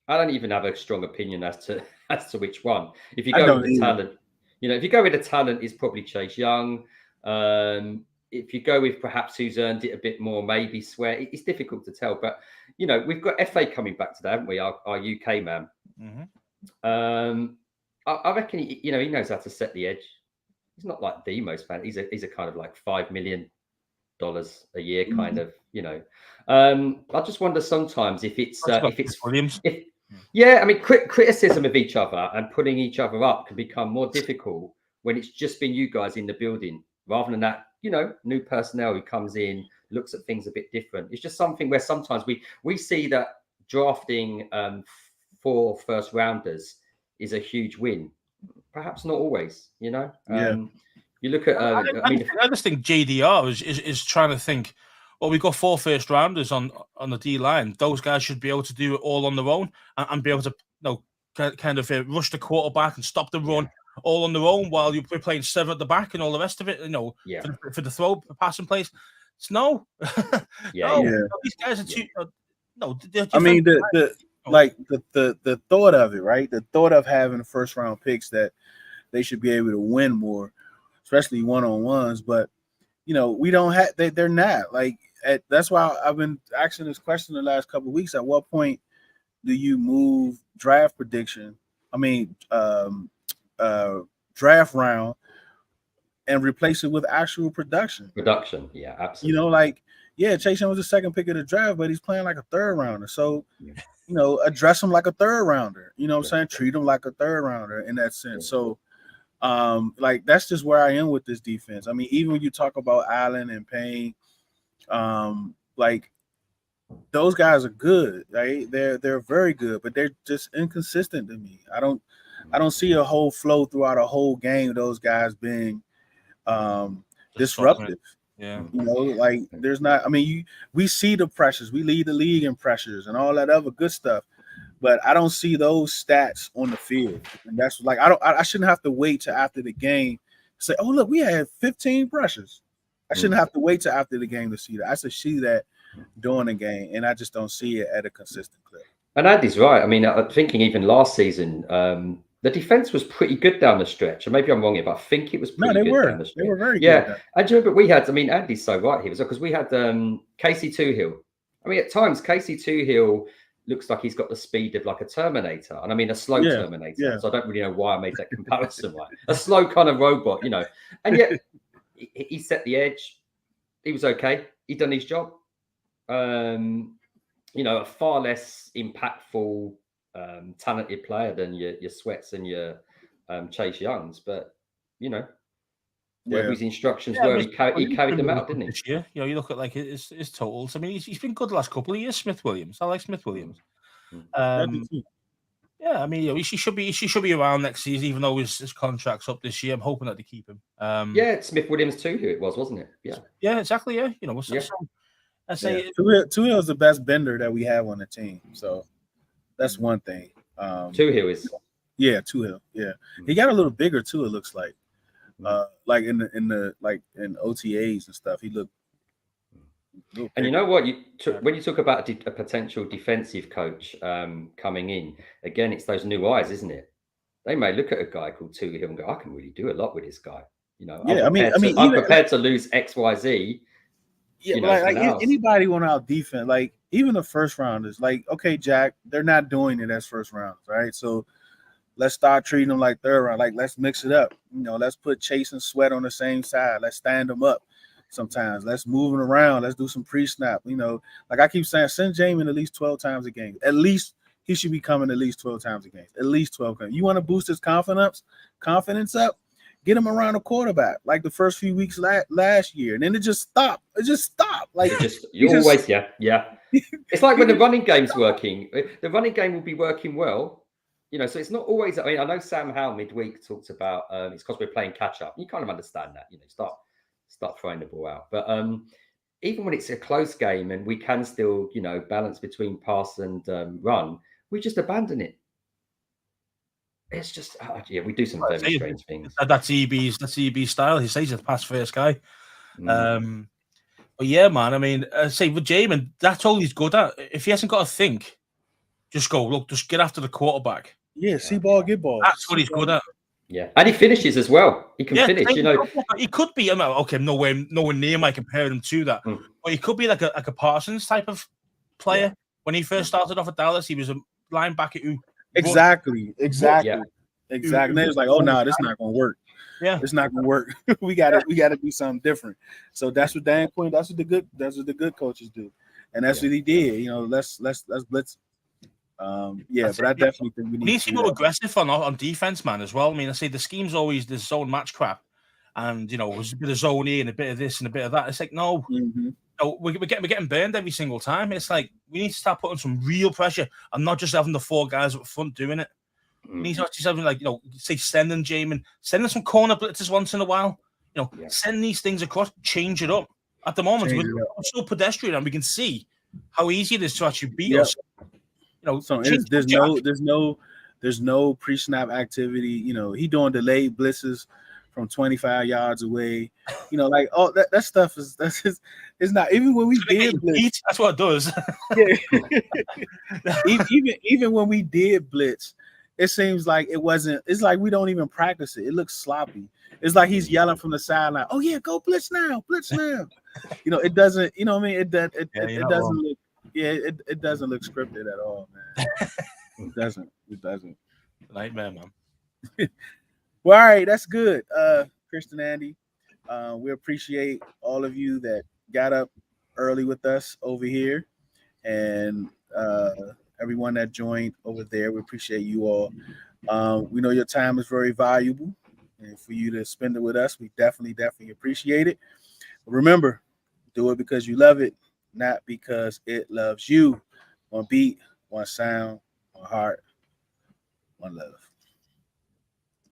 I don't even have a strong opinion as to which one. If you go with the talent, you know, if you go with the talent, it's probably Chase Young. If you go with perhaps who's earned it a bit more, maybe Sweat. It's difficult to tell, but you know, we've got FA coming back today, haven't we? Our UK man. I reckon he knows how to set the edge. He's not like the most fan. He's a kind of like $5 million a year kind of, you know. I just wonder sometimes if it's Williams. I mean, criticism of each other and putting each other up can become more difficult when it's just been you guys in the building, rather than that, you know, new personnel who comes in, looks at things a bit different. It's just something where sometimes we see that drafting 4 first rounders is a huge win. Perhaps not always, you know. You look at. I just think JDR is trying to think. Well, we've got 4 first rounders on the D line. Those guys should be able to do it all on their own and be able to, kind of rush the quarterback and stop the run all on their own while you're playing 7 at the back and all the rest of it. For the throw, passing plays. It's no. These guys are too. No, I mean the thought of it, right? The thought of having first round picks that they should be able to win more, especially one-on-ones. But we don't have. They're not like. That's why I've been asking this question the last couple of weeks. At what point do you move draft prediction? Draft round and replace it with actual production. Yeah, absolutely. Chase Young was the second pick of the draft, but he's playing like a third rounder. So, address him like a third rounder. You know what I'm saying? Treat him like a third rounder in that sense. So, that's just where I am with this defense. I mean, even when you talk about Allen and Payne, those guys are good, right? They're very good, but they're just inconsistent to me. I don't see a whole flow throughout a whole game. Those guys being disruptive. Yeah. There's not. I mean, we see the pressures. We lead the league in pressures and all that other good stuff, but I don't see those stats on the field. And that's I shouldn't have to wait till after the game to say, oh look, we had 15 pressures. I shouldn't have to wait till after the game to see that. I should see that during the game, and I just don't see it at a consistent clip. And Andy's right. I mean, I'm thinking even last season, the defense was pretty good down the stretch. And maybe I'm wrong here, but I think it was pretty good down the stretch. They were very good. Yeah. And do you remember we had, Andy's so right here, because we had Casey Toohill. I mean, at times, Casey Toohill looks like he's got the speed of like a Terminator. And I mean, a slow Terminator. Yeah. So I don't really know why I made that comparison. Right? A slow kind of robot, And yet, he set the edge. He was okay. He'd done his job. A far less impactful, talented player than your Sweats and your Chase Youngs, but where his instructions were, he carried them out, didn't he? This year, you look at his totals. I mean, he's been good the last couple of years. Smith Williams, I like Smith Williams. I mean, he should be around next season, even though his contract's up this year. I'm hoping that they keep him. Smith Williams too. Who it was, wasn't it? Yeah, exactly. Yeah, I say Toohill is the best bender that we have on the team. So that's one thing. Toohill is. Yeah, Toohill. Yeah, he got a little bigger too. It looks like, in OTAs and stuff, he looked. And you know what? When you talk about a potential defensive coach coming in, again, it's those new eyes, isn't it? They may look at a guy called Toohill and go, "I can really do a lot with this guy." I'm prepared to lose X, Y, Z. Yeah, anybody on our defense, even the first rounders, okay, Jack, they're not doing it as first rounders, right? So let's start treating them like third round. Let's mix it up. Let's put Chase and Sweat on the same side. Let's stand them up sometimes. Let's move them around. Let's do some pre-snap. I keep saying, send Jamin at least 12 times a game. At least he should be coming at least 12 times a game. At least 12 times. You want to boost his confidence up? Get him around a quarterback like the first few weeks last year, and then it just stopped. It's like when the running game's working, the running game will be working well, so it's not always. I mean, I know Sam Howell midweek talked about it's because we're playing catch up. You kind of understand that, start throwing the ball out. But even when it's a close game and we can still, balance between pass and run, we just abandon it. It's just we do some very strange things. That's EB's style. He says he's a pass first guy. But yeah, man. I mean, say with Jamin, that's all he's good at. If he hasn't got to think, just get after the quarterback. Yeah, see ball, get ball. That's what he's good at. Yeah, and he finishes as well. He can finish. He could be. Okay, nowhere near my comparing him to that. But he could be like a Parsons type of player. Yeah. When he first started off at Dallas, he was a linebacker who. Exactly. And they was like, "Oh no, this is not going to work. Yeah, it's not going to work. we got to do something different." So that's what Dan Quinn. That's what the good coaches do, and that's what he did. Let's blitz. But I definitely think we need to be more aggressive on defense, man, as well. I mean, I say the scheme's always this zone match crap, and there's a bit of zone here and a bit of this and a bit of that. It's like no, we're getting burned every single time. It's like we need to start putting some real pressure and not just having the 4 guys up front doing it. We need to actually something like, say sending Jamin, sending some corner blitzes once in a while. Send these things across, change it up. At the moment, we're so pedestrian, and we can see how easy it is to actually beat us. So there's no pre-snap activity. He doing delayed blitzes from 25 yards away. Like all that stuff is it's not even when we did blitz. That's what it does. even when we did blitz, it seems like it wasn't. It's like we don't even practice it. It looks sloppy. It's like he's yelling from the sideline. Oh yeah, go blitz now, blitz now. It doesn't. You know what I mean? It doesn't look. Yeah, it doesn't look scripted at all, man. It doesn't. Nightmare, man. Well, all right, that's good. Kristen, Andy, we appreciate all of you that got up early with us over here, and everyone that joined over there. We appreciate you all. We know your time is very valuable, and for you to spend it with us, we definitely appreciate it. Remember, do it because you love it, not because it loves you. One beat, one sound, one heart, one love.